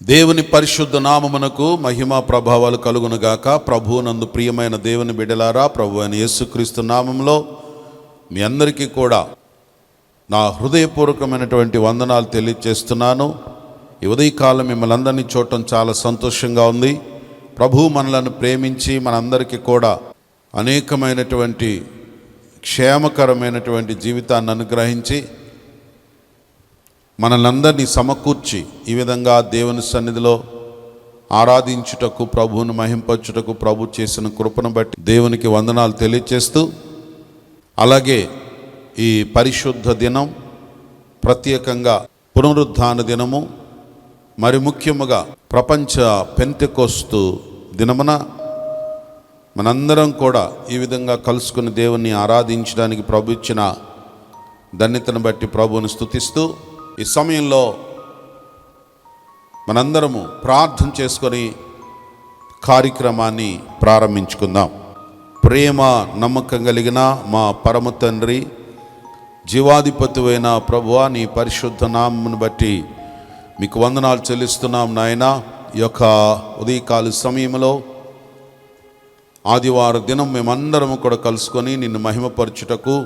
దేవుని పరిశుద్ధ నామమునకు మహిమ ప్రభావాలు కలుగునుగాక. ప్రభువునందు ప్రియమైన దేవుని బిడ్డలారా, ప్రభు అయిన యేసుక్రీస్తు నామంలో మీ అందరికీ కూడా నా హృదయపూర్వకమైనటువంటి వందనాలు తెలియజేస్తున్నాను. ఈ ఉదయకాలం మిమ్మల్ని అందరినీ చూడటం చాలా సంతోషంగా ఉంది. ప్రభువు మనలను ప్రేమించి మనందరికీ కూడా అనేకమైనటువంటి క్షేమకరమైనటువంటి జీవితాన్ని అనుగ్రహించి మనలందరినీ సమకూర్చి ఈ విధంగా దేవుని సన్నిధిలో ఆరాధించుటకు, ప్రభువును మహింపరచుటకు ప్రభు చేసిన కృపను బట్టి దేవునికి వందనాలు తెలియజేస్తూ, అలాగే ఈ పరిశుద్ధ దినం, ప్రత్యేకంగా పునరుద్ధాన దినము, మరి ముఖ్యముగా ప్రపంచ పెంతెకోస్తు దినమున మనందరం కూడా ఈ విధంగా కలుసుకుని దేవుణ్ణి ఆరాధించడానికి ప్రభు ఇచ్చిన ధన్యతను బట్టి ప్రభువుని స్తుతిస్తూ, ఈ సమయంలో మనందరము ప్రార్థన చేసుకొని కార్యక్రమాన్ని ప్రారంభించుకుందాం. ప్రేమ నమ్మకం కలిగిన మా పరమ తండ్రి, జీవాధిపతివైన ప్రభువా, నీ పరిశుద్ధ నామమును బట్టి మీకు వందనాలు చెల్లిస్తున్నాం నాయన. ఈ యొక్క ఉదయకాల సమయంలో ఆదివారం దినం మేమందరము కూడా కలుసుకొని నిన్ను మహిమపరచుటకు,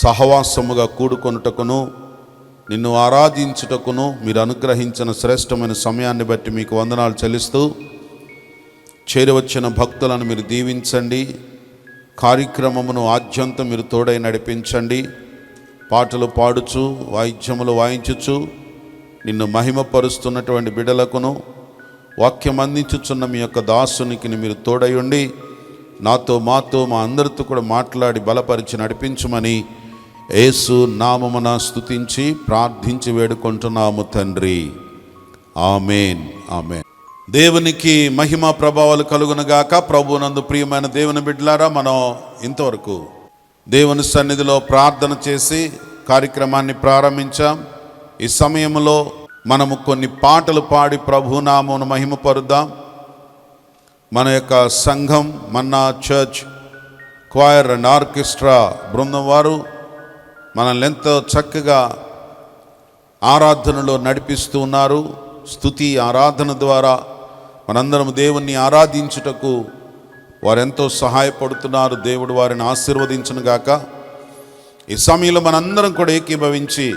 సహవాసముగా కూడుకొనుటకును, నిన్ను ఆరాధించుటకును మీరు అనుగ్రహించిన శ్రేష్టమైన సమయాన్ని బట్టి మీకు వందనాలు చెల్లిస్తూ, చేరవచ్చిన భక్తులను మీరు దీవించండి. కార్యక్రమమును ఆద్యంతం మీరు తోడై నడిపించండి. పాటలు పాడుచు, వాయిద్యములు వాయించుచు నిన్ను మహిమపరుస్తున్నటువంటి బిడ్డలకును, వాక్యం అందించుచున్న మీ యొక్క దాసునికి మీరు తోడై ఉండి నాతో, మాతో, మా అందరితో కూడా మాట్లాడి బలపరిచి నడిపించమని యేసు నామమున స్తుతించి ప్రార్థించి వేడుకుంటున్నాము తండ్రి. ఆమేన్, ఆమేన్. దేవునికి మహిమ ప్రభావాలు కలుగునుగాక. ప్రభువునందు ప్రియమైన దేవుని బిడ్డలారా, మనం ఇంతవరకు దేవుని సన్నిధిలో ప్రార్థన చేసి కార్యక్రమాన్ని ప్రారంభించాం. ఈ సమయంలో మనము కొన్ని పాటలు పాడి ప్రభునామమును మహిమపరుద్దాం. మన యొక్క సంఘం, మన్నా చర్చ్ క్వైర్ అండ్ ఆర్కెస్ట్రా బృందం వారు మనల్ని ఎంతో చక్కగా ఆరాధనలో నడిపిస్తూ ఉన్నారు. స్తుతి ఆరాధన ద్వారా మనందరం దేవుణ్ణి ఆరాధించుటకు వారెంతో సహాయపడుతున్నారు. దేవుడు వారిని ఆశీర్వదించునుగాక. ఈ సమయంలో మనందరం కూడా ఏకీభవించి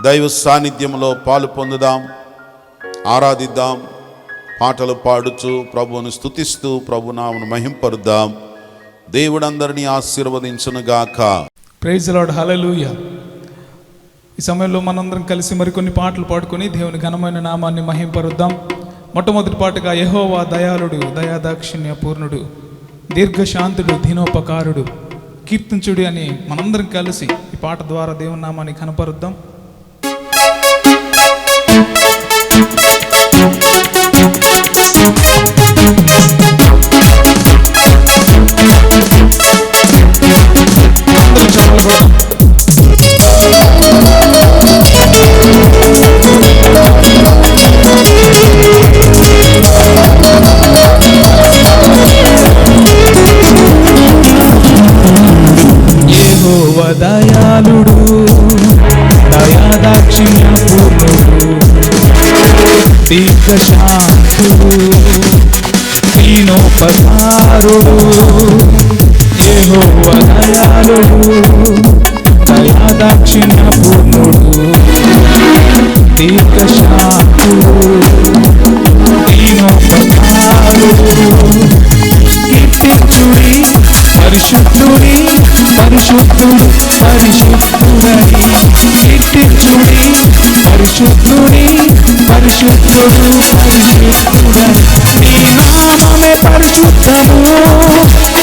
దైవ సాన్నిధ్యంలో పాలు పొందుదాం, ఆరాధిద్దాం, పాటలు పాడుచు ప్రభువును స్తుతిస్తూ ప్రభునామమును మహింపరుద్దాం. దేవుడు అందరినీ ఆశీర్వదించునుగాక. ప్రైజ్ ది లార్డ్, హల్లెలూయా. ఈ సమయంలో మనందరం కలిసి మరికొన్ని పాటలు పాడుకొని దేవుని ఘనమైన నామాన్ని మహింపరుద్దాం. మొట్టమొదటి పాటగా యెహోవా దయాళుడు, దయాదాక్షిణ్య పూర్ణుడు, దీర్ఘశాంతుడు, దీనోపకారుడు, కీర్తించుడు అని మనందరం కలిసి ఈ పాట ద్వారా దేవుని నామాన్ని కనపరుద్దాం. యెహోవా దయాళుడు, దయాదాక్షిణ్య పూర్ణుడు, దీర్ఘశాంతుడు, దీనోపకారుడు. యెహోవా దయాళుడు, దయాదాక్షిణ్య పూర్ణుడు, దీర్ఘశాంతుడు, దీనోపకారుడు. కీర్తించుడి పరిశుద్ధుడి, పరిశుద్ధుడు, పరిశుద్ధుడని. కీర్తించుడి పరిశుద్ధుడి, పరిశుద్ధుడు, పరిశుద్ధుడని. నీ నామమే పరిశుద్ధము,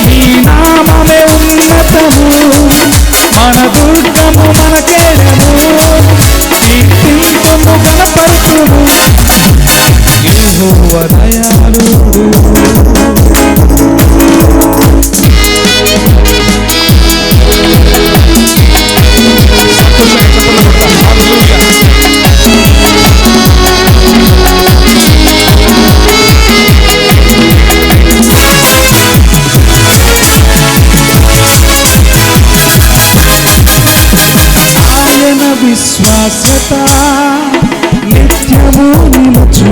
నీ నామమే ఉన్నతము, మన దుర్గము, మన కేడము, కీర్తింతుము, గణపరచుము. యెహోవా దయాళుడు. విశ్వాసత నిత్యము నిలుచు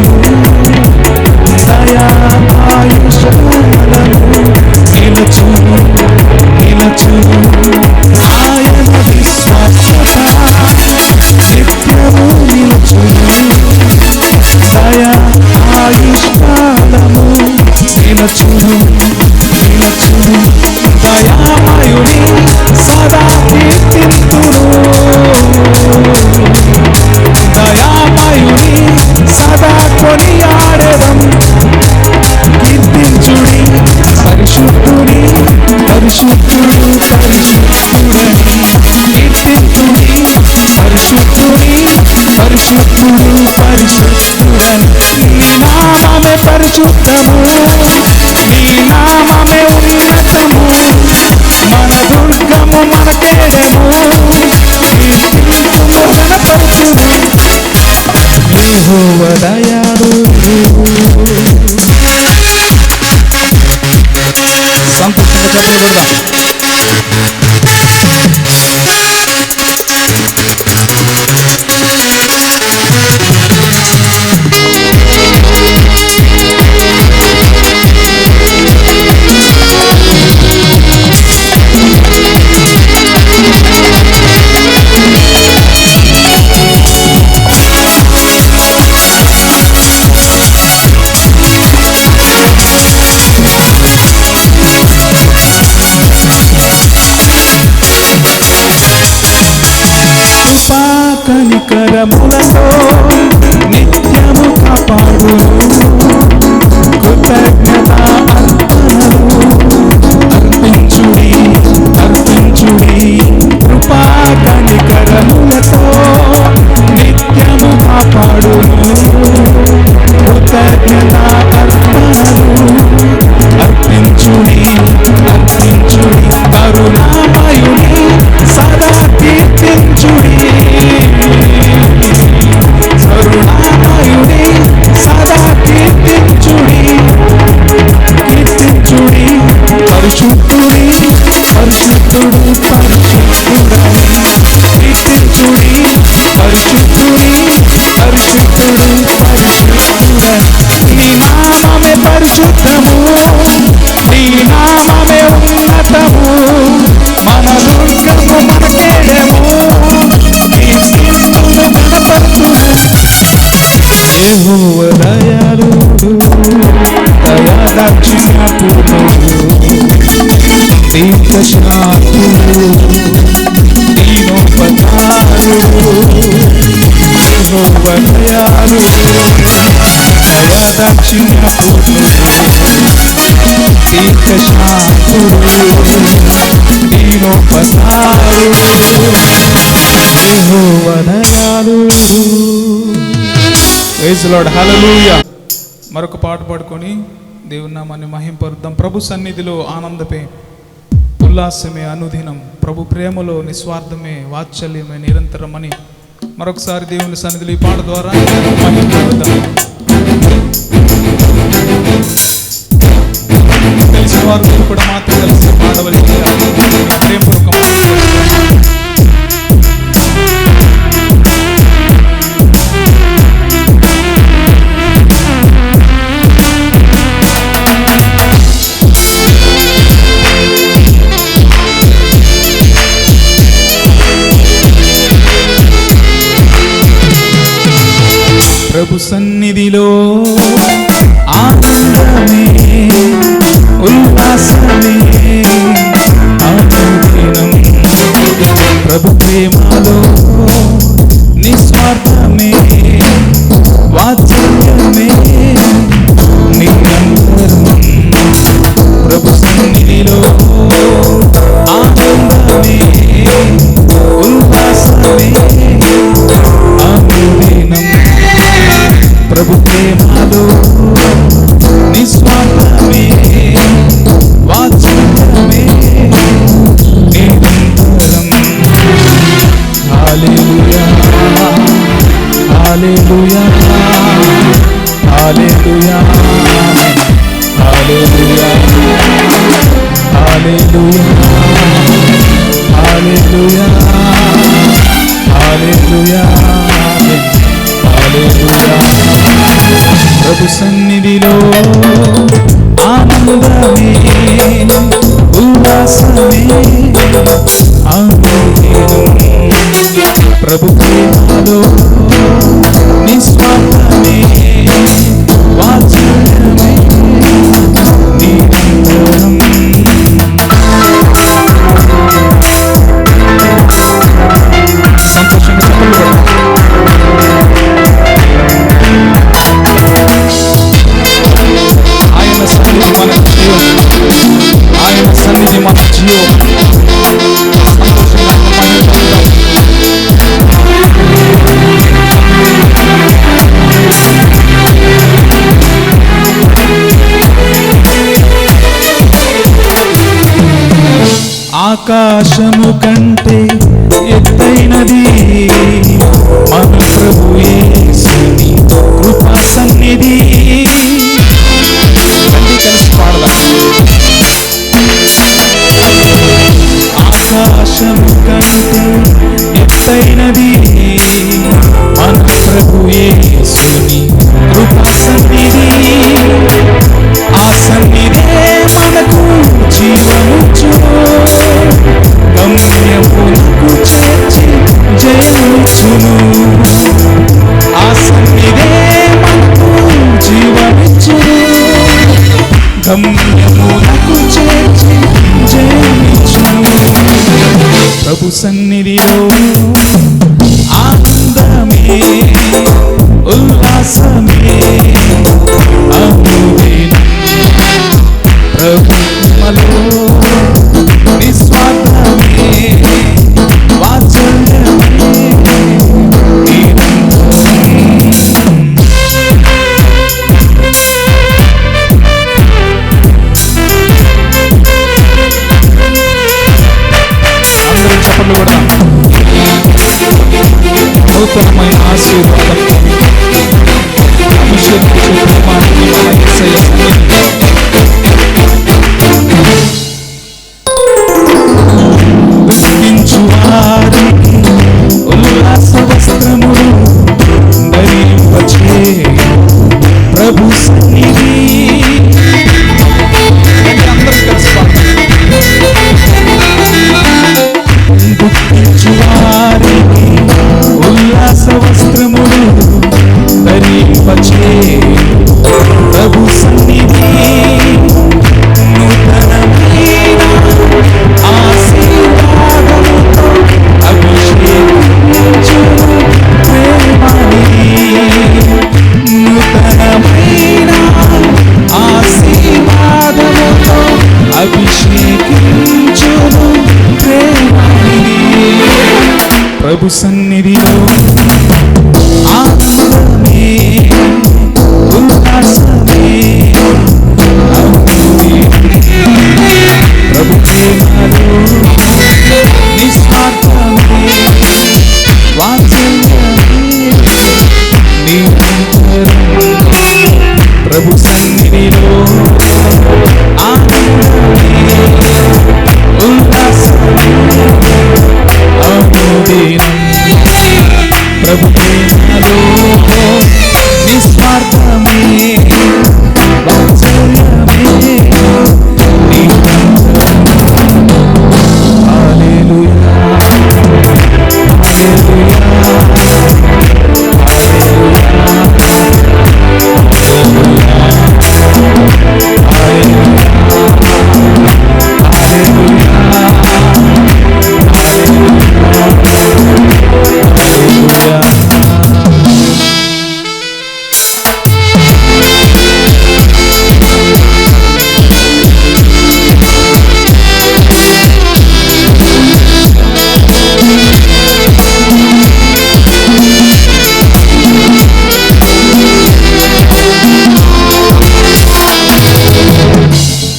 దయాళుడు. సంతోషంగా చెప్పలు కొడదాం. కనికరములతో నిత్యము కాపాడు, కృతజ్ఞత అర్పణలు అర్పించుడి అర్పించుడి. కృపా కనికరములతో నిత్యము కాపాడు, కృతజ్ఞత అర్పణలు అర్పించుడి అర్పించుడి. కరుణామయుని సదా కీర్తించుడి, కరుణామయుని సదా కీర్తించుడి కీర్తించుడి. పరిశుద్ధుడి పరిశుద్ధుడు పరిశుద్ధుడని కీర్తించుడి. పరిశుద్ధుడి పరిశుద్ధుడు పరిశుద్ధుడని. నీ నామమే పరిశుద్ధము, నీ నామమే ఉన్నతము, మన దుర్గము మన కేడము, కీర్తింతును గణపతుడు. యెహోవా దయాళుడు, దయాదాక్షిణ్యపూర్ణుడు, దీర్ఘశాంతుడు, దీనోపకారుడు. యెహోవా దయాళుడు, దయాదాక్షిణ్యపూర్ణుడు, దీర్ఘశాంతుడు, దీనోపకారుడు. యెహోవా దయాళుడు. ప్రైజ్ ది లార్డ్, హల్లెలూయా. మరొక పాట పాడుకొని దేవుని నామాన్ని మహింపరుద్దాం. ప్రభు సన్నిధిలో ఆనందమే ఉల్లాసమే అనుదినం, ప్రభు ప్రేమలో నిస్వార్థమే వాత్సల్యమే నిరంతరం అని మరొకసారి దేవుని సన్నిధిలో ఈ పాట ద్వారా మహింపరుద్దాం. తెలిసిన వారు మీరు కూడా మాత్రం కలిసి పాడవలసిందిగా ప్రేమపూర్వకం. ప్రభు సన్నిధిలో ఆనందమే ఉల్లాసమే అనుదినం, ప్రభు ప్రేమలో నిస్వార్థమే వాత్సల్యమే నిరంతరం. ప్రభు సన్నిధిలో ఆనందమే ఉల్లాసమే అనుదినం, ప్రభు ప్రేమలో నిస్వార్థమే వాత్సల్యమే నిరంతరం. హల్లెలూయా హల్లెలూయా హల్లెలూయా హల్లెలూయా హల్లెలూయా హల్లెలూయా హల్లెలూయా హల్లెలూయా. ప్రభు సన్నిధిలో ఆనందమే ఉల్లాసమే అనుదినం, ప్రభు ప్రేమలో నిస్వార్థమే వాత్సల్యమే నిరంతరం. సంతోషంగా చెప్పలు ఆయన సన్నిధి మన జీవం, ఆయన సన్నిధి మన జీవం. సంతోషంగా మహిమపరుద్దాం. ఆకాశము కంటే ఎత్తైనది మన ప్రభు యేసుని కృపా సన్నిధి. కలిసి పాడదాం. ఆకాశము కంటే ఎత్తైనది మన ప్రభు యేసుని కృపా సన్నిధి. ఆ సన్నిధే మనకు జీవముచ్చును, గమ్యమునకు చేర్చి జయముచ్చును. ఆ సన్నిధే మనకు జీవమిచ్చును, గమ్యమునకు చేర్చి జయమిచ్చును. ప్రభు సన్నిధిలో ఆనందమే ఉల్లాసమే అనుదినం. ప్రభుమలో నిస్వార్థమే వాత్సల్యమే నిరంతరం. అందరూ చప్పట్లు కొడదాం. నూతనమైన ఆశీర్వాదం అభిషేకించే ప్రేమానికి మన యేసయ్య సన్నిధిలో దుఃఖించు వారికి ఉల్లాస వస్త్రములు ధరింపచేయు ప్రభు సన్నిధి. అందరూ కలిసి దుఃఖించు వారికి ఉల్లాస వస్త్రములు ధరింపచేయు ప్రభు సన్నిధి. నూతనమైన ఆశీర్వాదముతో అభిషేకించును ప్రేమనిధి. నూతనమైన ఆశీర్వాదముతో అభిషేకించును ప్రేమనిధి. ప్రభు సన్నిధిలో ఆనందమే ఉల్లాసమే ప్రభు ప్రేమలో నిస్వార్థమే వాత్సల్యమే నిరంతరం. ప్రభు సన్నిధిలో ఆనందమే ఉల్లాసమే అనుదినం. ప్రభు ప్రేమలో నిస్వార్థమే వాత్సల్యమే నిరంతరం. హల్లెలూయా హల్లెలూయా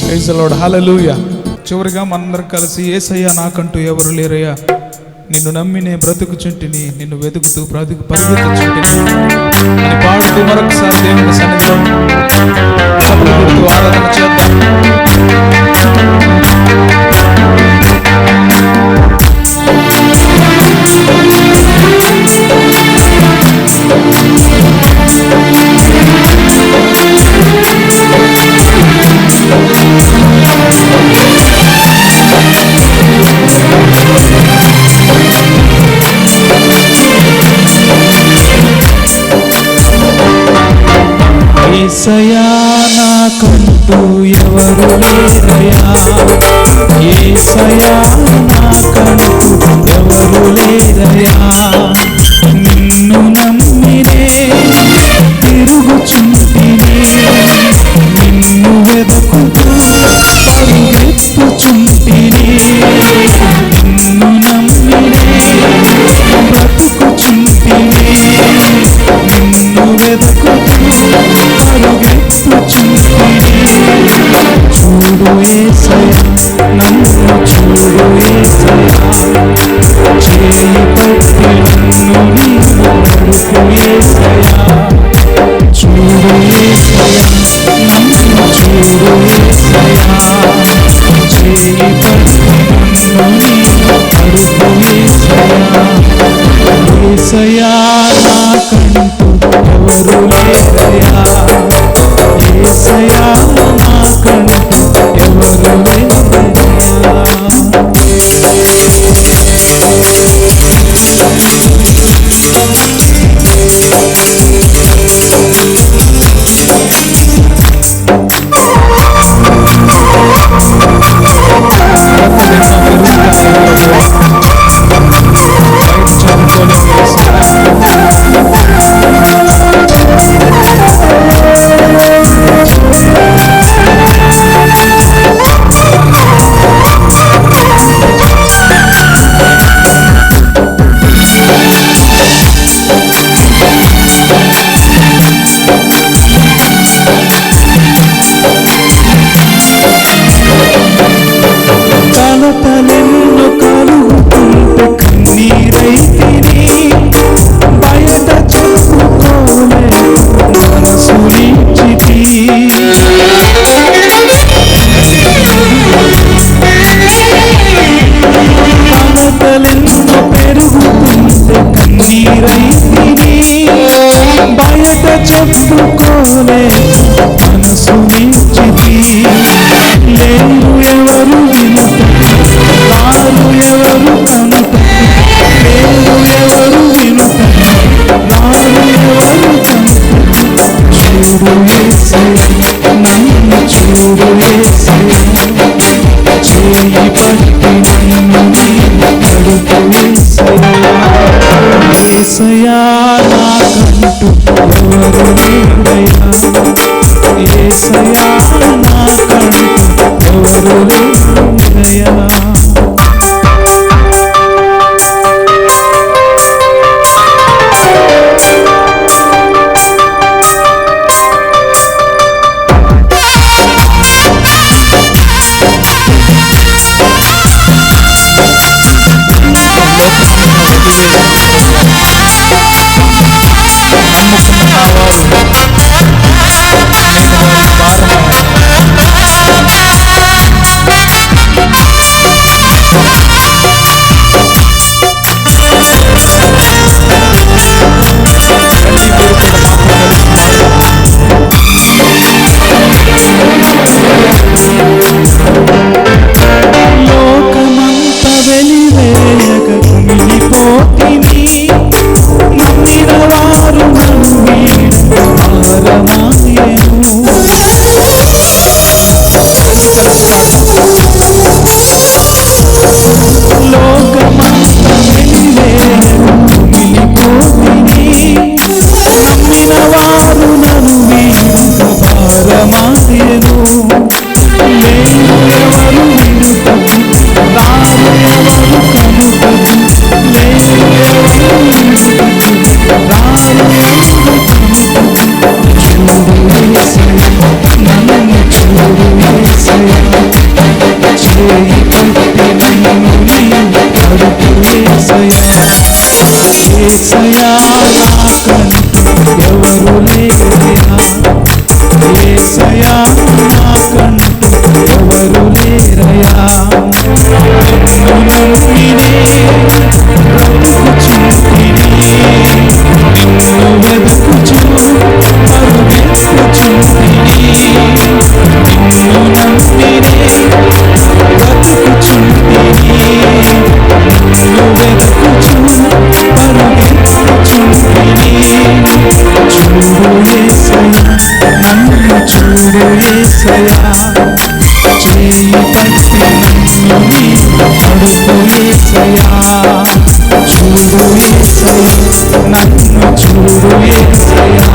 ప్రైజ్ ది లార్డ్. హల్లెలూయా. చివరిగా మనందరం కలిసి యేసయ్యా నాకంటూ ఎవరు లేరయ్యా, నిన్ను నమ్మి నే బ్రతుకుచుంటిని, నిన్ను వెతుకుతూ పరిగెత్తుచుంటిని అని పాడుతూ మరొకసారి దేవుని సన్నిధిలో చప్పట్లు కొడుతూ ఆరాధన చేద్దాం. యేసయ్యా నాకంటూ ఎవరు లేరయ్యా, యేసయ్యా నాకంటూ ఎవరు లేరయ్యా. నిన్ను నమ్మినే తిరుగుచుంటిని, నిన్ను వెదకుతూ పరుగెత్తుచుంటిని. నిన్ను నమ్మినే బ్రతుకుచుంటిని, నిన్ను వెదకుతూ పరుగెత్తుచుంటిని. చూడు యేసయ్యా నన్ను చూడు యేసయ్యా, చేయి పట్టి చూడు యేసయ్యా, నన్ను చూడు యేసయ్యా, చేయి పట్టి నన్ను నీవు నడుపు యేసయ్యా. యేసయ్యా నాకంటూ ఎవరు లేరయ్యా, యేసయ్యా నాకంటూ ఎవరు లేరయ్యా. కలతలెన్నో కలుగుతుంటే కన్నీరైతిని, బయట చెప్పుకోలే మనసునిచ్చితి. కలతలెన్నో పెరుగుతుంటే కన్నీరైతిని, బయట చెప్పుకోలే మనసునిచ్చితి. లేరు ఎవరు వినుటకు, రారు ఎవరు కనుటకు, లేరు ఎవరు వినుటకు, రారు ఎవరు కనుటకు. చూడు యేసయ్యా, నన్ను చూడు యేసయ్యా, చేయి పట్టి నన్ను నీవు నడుపు యేసయ్యా. యేసయ్యా నాకంటూ ఎవరు లేరయ్యా, యేసయ్యా నాకంటూ ఎవరు లేరయ్యా. లోకమంత వెలివేయక కుమిలిపోతిని, నమ్మిన వారు నన్ను వీడ భారమాయెను. లోకమంత వెలివేయక కుమిలిపోతిని, నమ్మిన వారు నన్ను వీడ భారమాయెను. లేరు ఎవరు వినుటకు, రారు ఎవరు కనుటకు, లేరు ఎవరు వినుటకు, రారు ఎవరు కనుటకు. చూడు యేసయ్యా, నన్ను చూడు యేసయ్యా, చేయి పట్టి నన్ను నీవు నడుపు యేసయ్యా. యేసయ్యా నాకంటూ ఎవరు లేరయ్యా, యేసయ్యా నాకంటూ ఎవరు లేరయ్యా. నిన్ను నమ్మినే బ్రతుకుచుంటిని, నిన్ను వెతుకుచు పరుగెత్తుచుంటిని. నిన్ను నమ్మినే బ్రతుకుచుంటిని, నిన్ను వెతుకుచు పరుగెత్తుచుంటిని. చూడు యేసయ్యా, నన్ను చూడు యేసయ్యా, చేయి పట్టి నన్ను నీవు నడుపు యేసయ్యా. చూడు యేసయ్యా, నన్ను చూడు యేసయ్యా,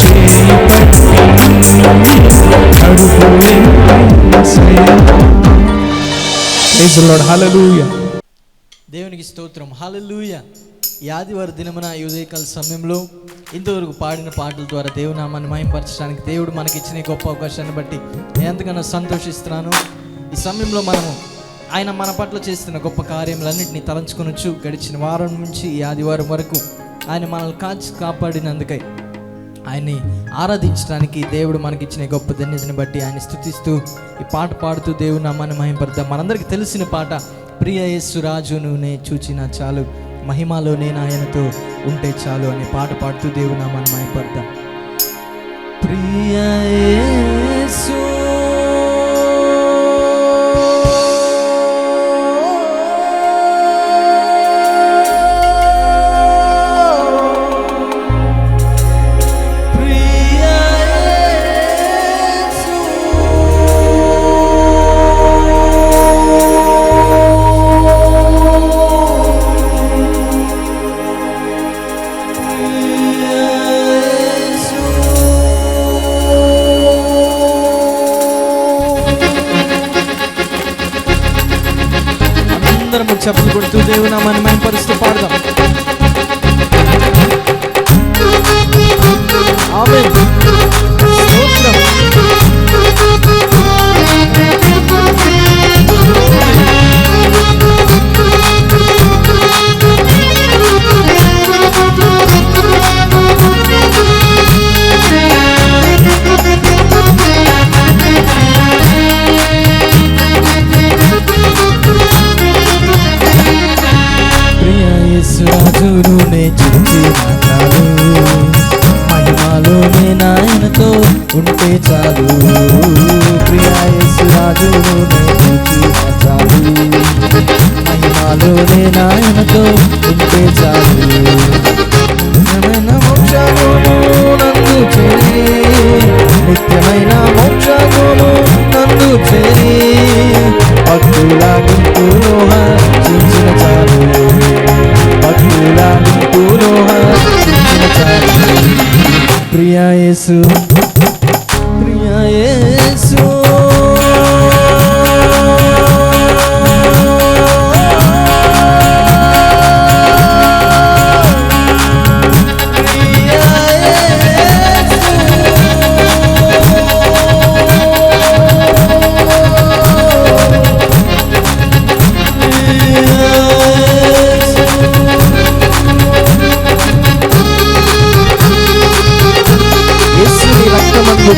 చేయి పట్టి నన్ను నీవు నడుపు యేసయ్యా. ప్రైజ్ ది లార్డ్, హల్లెలూయా. దేవునికి స్తోత్రం, హల్లెలూయా. ఈ ఆదివారం దినమున ఈ ఉదయకాల సమయంలో ఇంతవరకు పాడిన పాటల ద్వారా దేవుని నామాన్ని మహిమపరచడానికి దేవుడు మనకి ఇచ్చిన ఈ గొప్ప అవకాశాన్ని బట్టి నేను ఎంతగానో సంతోషిస్తున్నాను. ఈ సమయంలో మనము ఆయన మన పట్ల చేస్తున్న గొప్ప కార్యములన్నింటినీ తలంచుకొనొచ్చు. గడిచిన వారం నుంచి ఈ ఆదివారం వరకు ఆయన మనల్ని కాపాడినందుకై ఆయన్ని ఆరాధించడానికి దేవుడు మనకిచ్చిన గొప్ప ధన్యతని బట్టి ఆయన స్తుతిస్తూ ఈ పాట పాడుతూ దేవుని నామాన్ని మహిమపడతాం. మనందరికీ తెలిసిన పాట, ప్రియ యేసు రాజును నే చూచిన చాలు, మహిమలో నేను ఆయనతో ఉంటే చాలు అనే పాట పాడుతూ దేవుని నామాన్ని మహిమపడతాం. ప్రియ యేసు చెప్పులు కొడుతూ దేవుని నామాన్ని మహిమపరుస్తూ పాడదాం. ఆమేన్. స్తోత్రం. రాజును నే చూచిన చాలు, మహిమలో నేను ఆయనతో ఉంటే చాలు. ప్రియ యేసు రాజును నే చూచిన చాలు, మహిమలో నేను ఆయనతో ఉంటే చాలు. నిత్యమైన మోక్షమును నందు చేరి, నిత్యమైన మోక్షమును నందు చేరి, భక్తుల గుంపులో హర్షించిన చాలు, భక్తుల గుంపులో హర్షించిన చాలు. ప్రియ యేసు, ప్రియ యేసు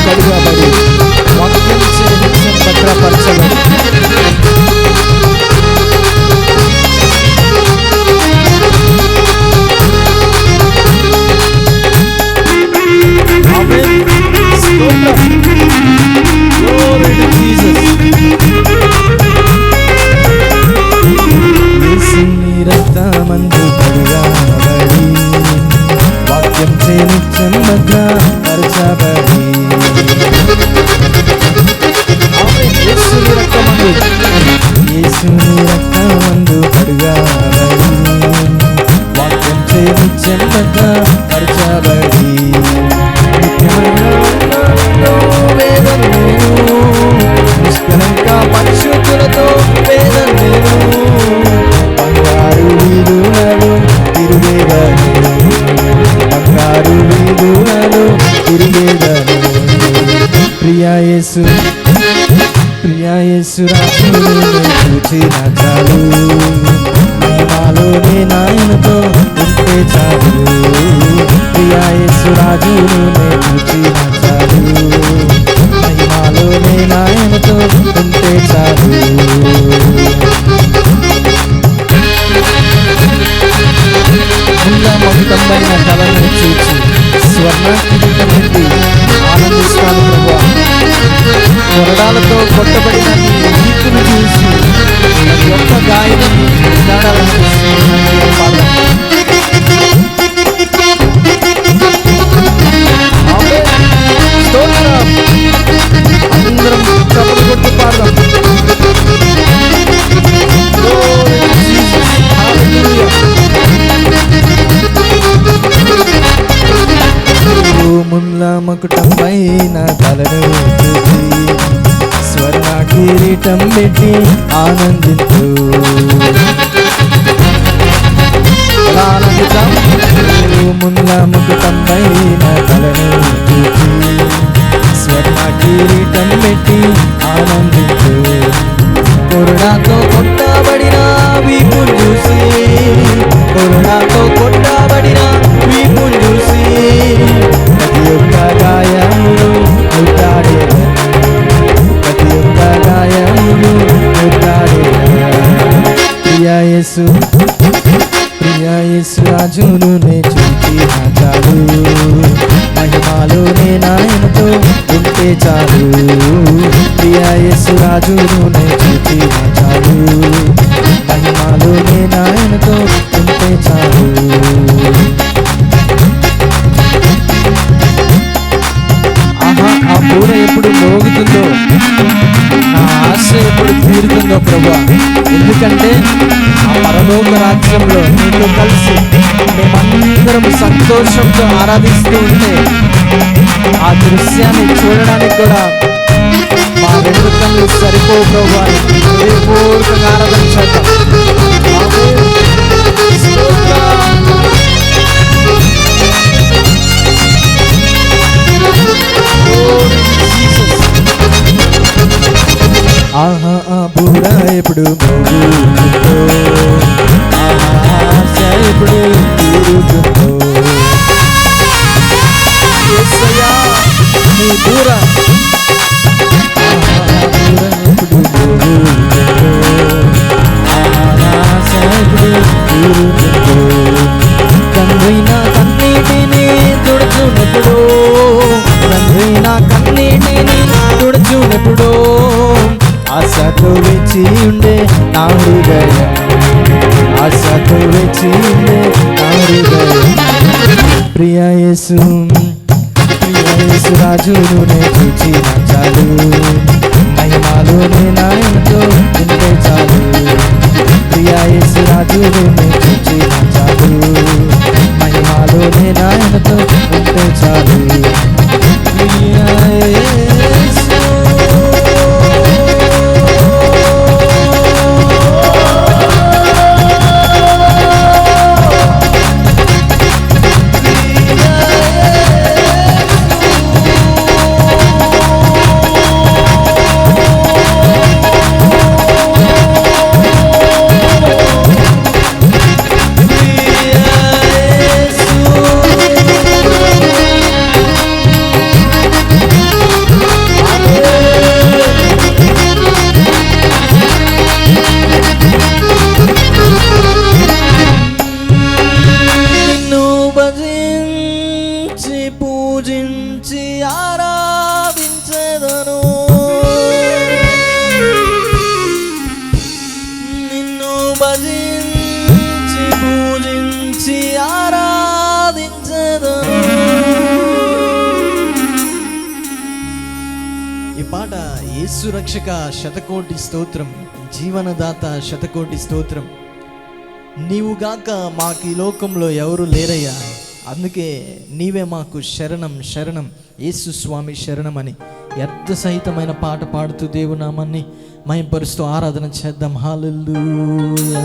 కడుగబడి వాక్యం చే నిత్యం భద్రపరచబడి రక్తమందు కడుగబడి వాక్యం చే నిత్యం భద్రపరచబడి యేసుని రక్తమందు కడుగబడి వాక్యం చే నిత్యం భద్రపరచబడి నిత్యమైన వేదన నిష్కలంక పరిశుద్ధులతో వేదన బంగారు వీధులలో తిరిగేదను, బంగారు వీధులలో తిరిగేదను. ప్రియ యేసు, ప్రియ యేసు రాజును చూచిన చాలు, మహిమలో నేను ఆయనతో ఉంటే చాలు. ప్రియ యేసు రాజును చూచిన చాలు, మహిమలో నేను ఆయనతో ఉంటే చాలు. మొత్తమైన కళను చూచి స్వర్ణాకృతం నుండి ఆనందిస్తాను ప్రభువా. కొరడాలతో కొట్టబడిన నీ వీపును చూసి నీ యొక్క గాయని నిదాడాలనిపిస్తున్నాను. అందరం చప్పట్లు కొట్టి పాడదాం. ముల్ల మకుటం పైన తలను చూసి స్వర్ణ కిరీటం పెట్టి ఆనందించు. ముల్ల మకుటం పైన తలను చూసి స్వర్ణ కిరీటం పెట్టి ఆనందించు. కొరడాతో కొట్టబడిన వీపును చూసి, కొరడాతో కొట్టబడిన వీపును చూసి ప్రతి మహిమలోనే నాయనతో ఉంటే చాలు, ప్రియ యేసు రాజును నే చూచిన చాలు, మహిమలోనే నాయనతో ఉంటే చాలు. ఆహా, ఆ బూర ఎప్పుడు మోగుతుందో, నా ఆశ ఎప్పుడు తీరుతుందో ప్రభా. ఎందుకంటే ఆ పరలోక రాజ్యంలో నీతో కలిసి మేమందరం సంతోషంతో ఆరాధిస్తూ ఉంటే ఆ దృశ్యాన్ని చూడడానికి కూడా మా రెండు కళ్ళు సరిపోవు ప్రభా. హృదయపూర్వకంగా ఆరాధన చేద్దాం. ఆహా, ఆ బూర ఎప్పుడు మోగుతుందో, ఆశ ఎప్పుడు తీరుతుందో, యేసయ్యా నీ బూర, బూర ఎప్పుడు మోగుతుందో, ఆశ ఎప్పుడు తీరుతుందో, తండ్రి నా కన్నీటిని తుడుచునెప్పుడు, తండ్రి నా కన్నీటిని తుడుచునెప్పుడు, ఆశతో వేచి ఉండే నా హృదయం, ఆశతో వేచి ఉండే నా హృదయం. ప్రియ యేసు రాజును నే చూచిన చాలు, మహిమలోనే నాయనతో ఉంటే చాలు, ప్రియ యేసు రాజును నే చూచిన చాలు, మహిమలోనే నాయనతో ఉంటే చాలు. ప్రియ యేసు పూజించి ఆరాధించెదను, నిన్ను భజించి పూజించి ఆరాధించెదను. ఈ పాట యేసు రక్షక శతకోటి స్తోత్రం, జీవనదాత శతకోటి స్తోత్రం. నీవుగాక మాకు ఈ లోకంలో ఎవరు లేరయ్యా, అందుకే నీవే మాకు శరణం శరణం, యేసు స్వామి శరణం అని అర్థ సహితమైన పాట పాడుతూ దేవునామాన్ని మహిమపరుస్తూ ఆరాధన చేద్దాం. హల్లెలూయా,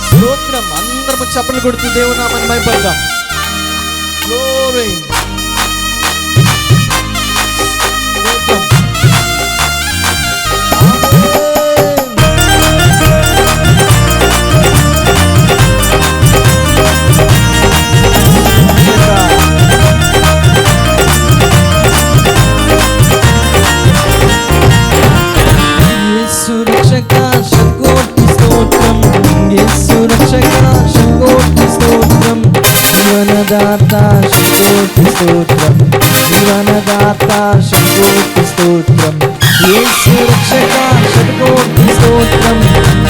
స్తోత్రం. అందరం చప్పట్లు కొడుతూ దేవునామాన్ని మహిమపరుద్దాం. గ్లోరీ. జీవనదాత శతకోటి స్తోత్రం, జీవనదాత శతకోటి స్తోత్రం, యేసు రక్షక శతకోటి స్తోత్రం,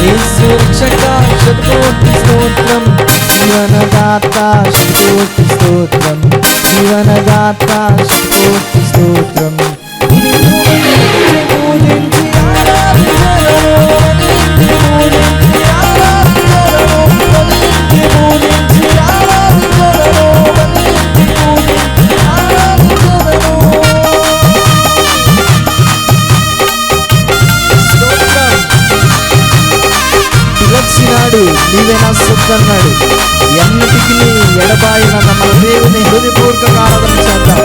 యేసు రక్షక శతకోటి స్తోత్రం, జీవనదాత శతకోటి స్తోత్రం, జీవనదాత శతకోటి స్తోత్రం. నీవే నా సొత్తన్నాడు, ఎన్నటికి ఎడబాయిన మన దేవుని హృదయపూర్వక ఆరాధన చేద్దాం.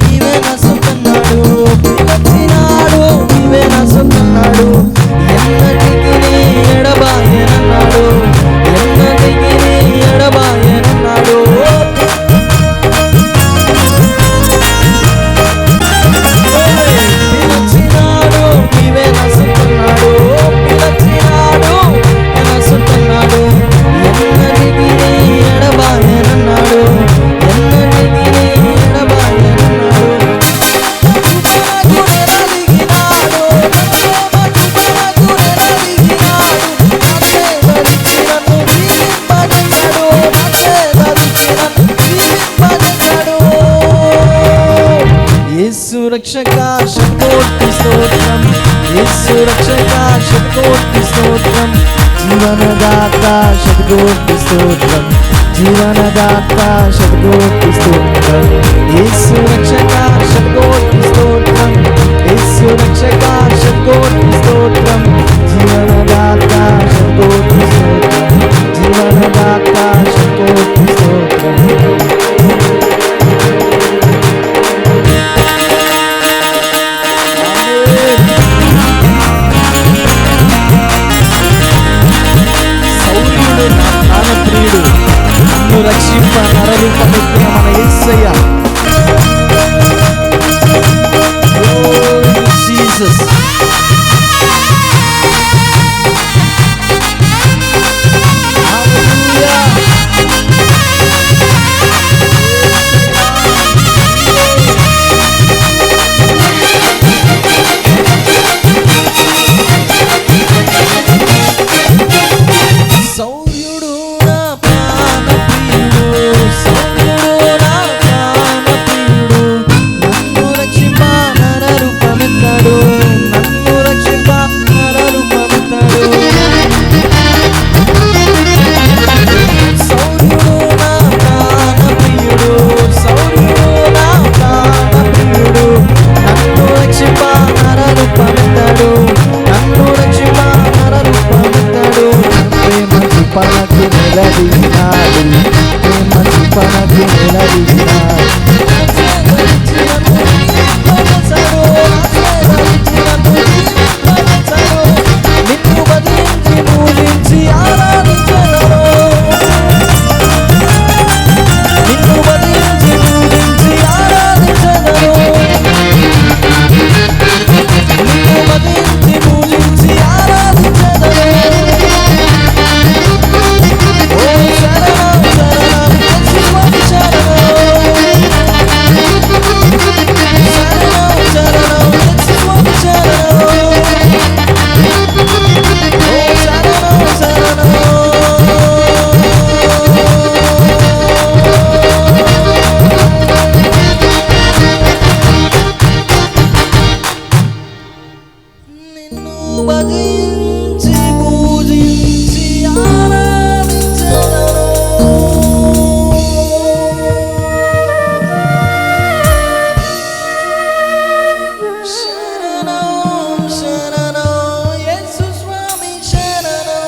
నీవే నా సొత్తన్నాడు, నీవే నా సొత్తన్నాడు, ఎన్నటికి ఎడబాయనన్నాడు, ఎన్నటికి ఎడబాయనన్నాడు. యేసు రక్షక శతకోటి స్తోత్రం, యేసు రక్షక శతకోటి స్తోత్రం, జీవనదాత శతకోటి స్తోత్రం, జీవనదాత శతకోటి స్తోత్రం, యేసు రక్షక శతకోటి స్తోత్రం, యేసు రక్షక శతకోటి స్తోత్రం, జీవనదాత శతకోటి స్తోత్రం, జీవనదాత శతకోటి స్తోత్రం. సౌర్యుడు నా ప్రాణప్రియుడు, నన్ను రక్షింప నరరూపమెత్తిన మన యేసయ్య. జీసస్ సౌర్యుడు నా ప్రాణప్రియుడు, సౌర్యుడు నా ప్రాణప్రియుడు, నన్ను రక్షింప నరరూపమెత్తాడు, నన్ను రక్షింప నరరూపమెత్తాడు. సౌర్యుడు నా ప్రాణప్రియుడు, సౌర్యుడు నా ప్రాణప్రియుడు, నన్ను రక్షింప నరరూపమెత్తాడు, నన్ను రక్షింప నరరూపమెత్తాడు. ప్రేమ చూపనకు నిలదీసినాడు, ప్రేమ చూపనకు నిలదీసినాడు. నిన్ను భజించి పూజించి ఆరాధించెదను, నిన్ను భజించి పూజించి ఆరాధించెదను, నిన్ను భజించి పూజించి ఆరాధించెదను. ఓ శరణం శరణం యేసువని శరణం, శరణం శరణం యేసువని శరణం, ఓ శరణం శరణం. నిన్ను భజించి పూజించి ఆరాధించెదను. శరణం శరణం యేసు స్వామి శరణం.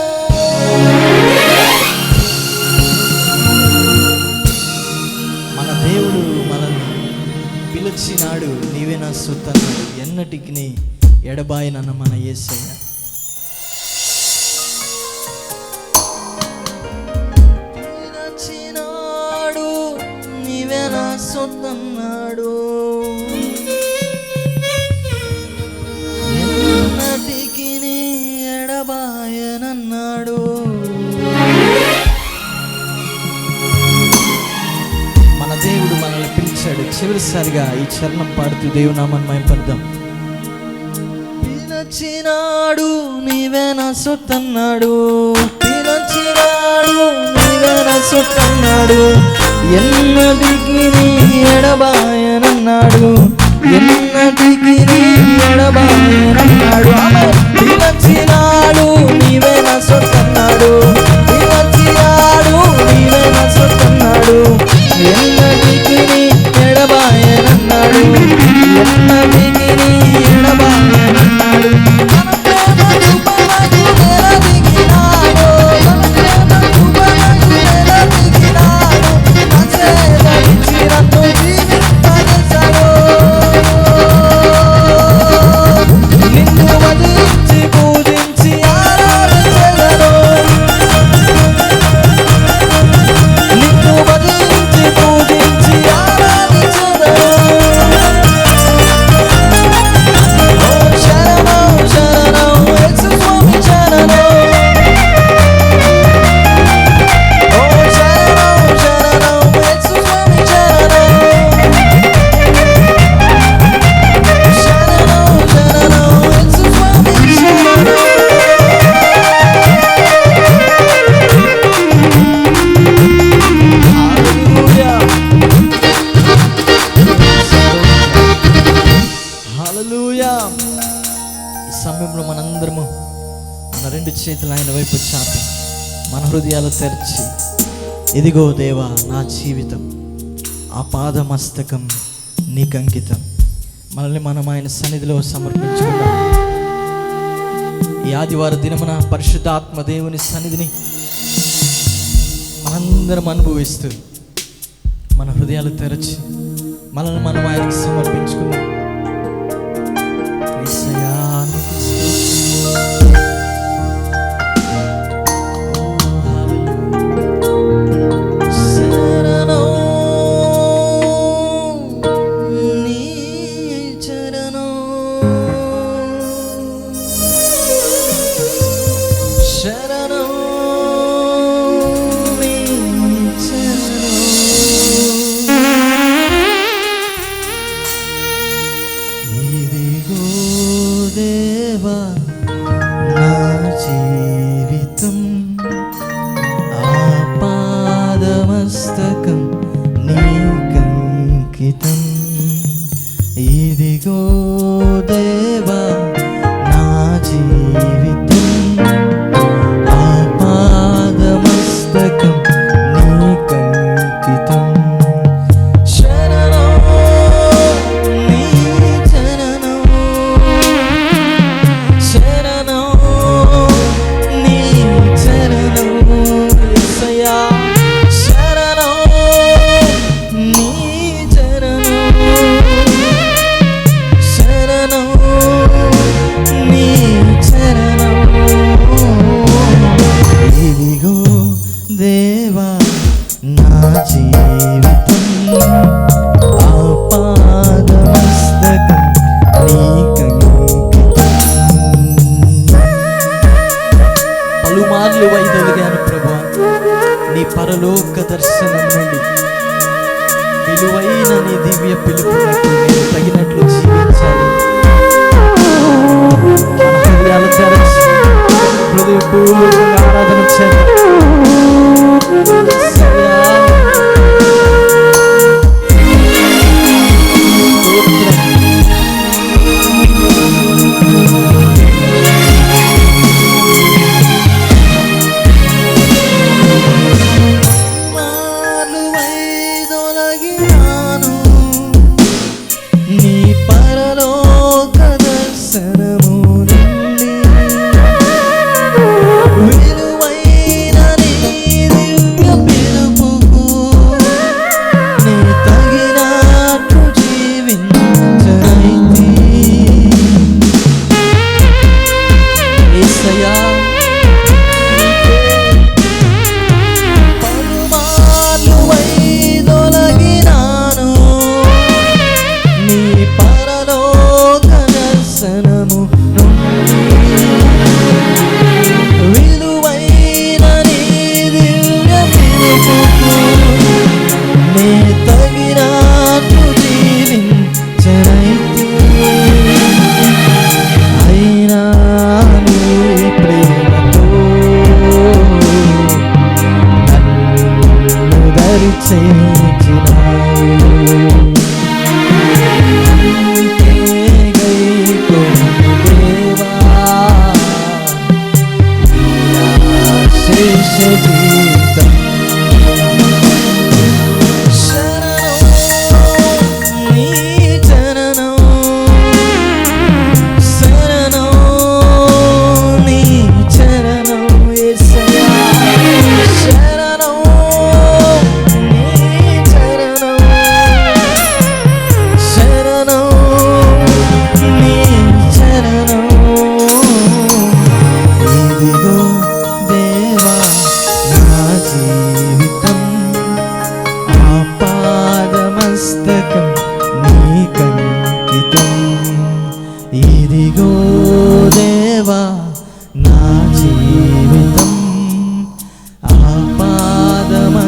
మన దేవుడు మనల్ని పిలిచినాడు, నీవే నా సొత్తన్నాడు, ఎన్నటికి నీ ఎడబాయనన్న మన యేసయ్య. పిలిచినాడు, నీవే నా సొత్తన్నాడు, ఎన్నటికి నీ ఎడబాయనన్నాడు. మన దేవుడు మనల్ని పిలిచాడు. చివరిసారిగా ఈ చరణం పాడుతూ దేవునామాన్ని మహిమపడదాం. పిలిచినాడు, నీవే నా సొత్తన్నాడు, పిలిచినాడు, నీవే నా సొత్తన్నాడు, ఎన్నటికి నీ ఎడబాయనన్నాడు, ఎన్నటికి నీ ఎడబాయనన్నాడు. పిలిచినాడు, నీవే నా సొత్తన్నాడు, పిలిచినాడు, నీవే నా సొత్తన్నాడు, ఎన్నటికి నీ ఎడబాయనన్నాడు, ఎన్నటికి నీ ఎడబాయనన్నాడు. మన ప్రేమ చూపనకు నిలదీసినాడు, మన ప్రేమ చూపనకు నిలదీసినాడు, నా సేవ ఇచ్చి నన్ను జీవింపజేశాడు. నిన్ను వదిలి రెండు చేతులు ఆయన వైపు చాపి మన హృదయాలు తెరిచి, ఇదిగో దేవా నా జీవితం ఆ పాదమస్తకం నీకు అంకితం. మనల్ని మనం ఆయన సన్నిధిలో సమర్పించుకుందాం. ఈ ఆదివార దినమున పరిశుద్ధాత్మ దేవుని సన్నిధిని మనందరం అనుభవిస్తూ మన హృదయాలు తెరచి మనల్ని మనం ఆయనకి సమర్పించుకుందాం. ఇదిగో దేవా నా జీవితం ఆ పాదమస్తకం నీకంకితం. శరణం నీ చరణం, శరణం నీ చరణం యేసయ్యా, శరణం నీ పలుమార్లు వైదొలిగాను ప్రభువా, నీ పరలోక దర్శనం నుండి విలువైన నీ దివ్య పిలుపునకు నేను తగినట్లు జీవించాలి. మన హృదయాలు తెరచి హృదయపూర్వకంగా ఆరాధన చేద్దాం.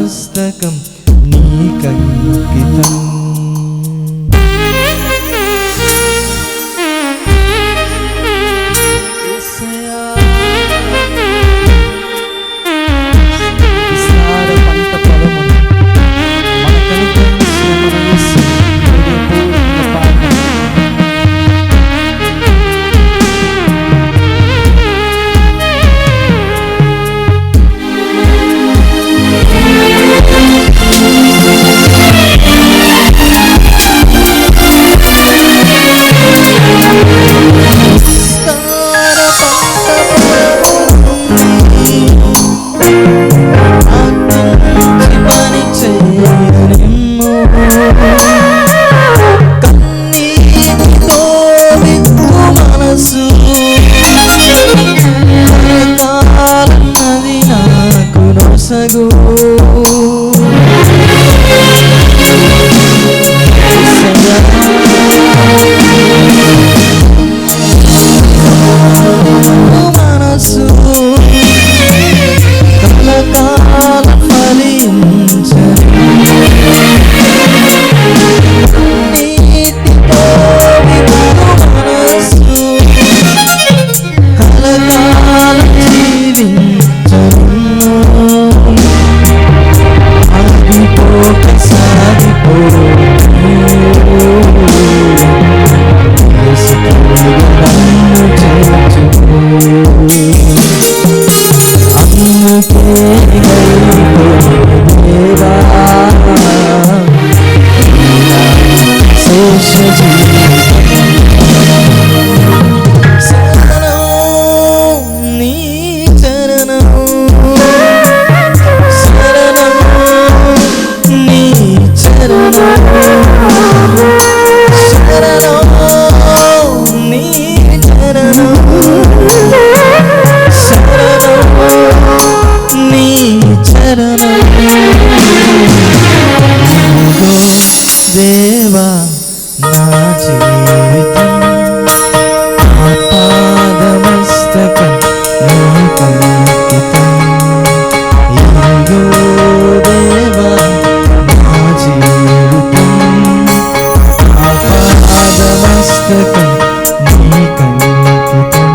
పుస్తకం నీకంకితం. విస్తార పంట పొలమును మనకనుగ్రహించిన మన యేసు హృదయపూర్వక ఇదిగో మనసు కలకాల ఫలించని నీటితో విడుగు మనసు కలకాల జీవించను ఆగిపోక సాగిపోను దేవా నా జీవితం పాదమస్తకం నీకంకితం ఇదిగో దేవా నా జీవితం పాదమస్తకం నీకంకితం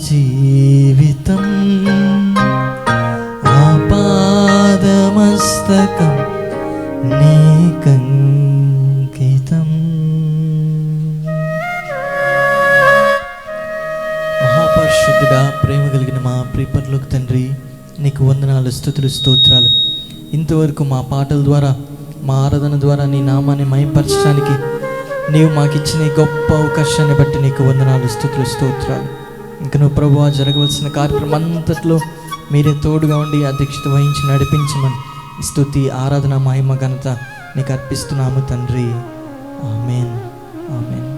జీవితం ఆపాదమస్తకం నీకంకితం. మహాపరిశుద్ధుడా, ప్రేమ కలిగిన మా ప్రియపరలోక తండ్రి, నీకు వందనాలు, స్తుతులు, స్తోత్రాలు. ఇంతవరకు మా పాటల ద్వారా, మా ఆరాధన ద్వారా నీ నామాన్ని మహిమపరచడానికి నీవు మాకు ఇచ్చిన గొప్ప అవకాశాన్ని బట్టి నీకు వందనాలు, స్తుతులు, స్తోత్రాలు. ఇంకా నువ్వు ప్రభువా జరగవలసిన కార్యక్రమం అంతట్లో మీరే తోడుగా ఉండి అధ్యక్షత వహించి నడిపించమని స్తుతి, ఆరాధన, మహిమ, ఘనత నీకు అర్పిస్తున్నాము తండ్రి. ఆమేన్, ఆమేన్.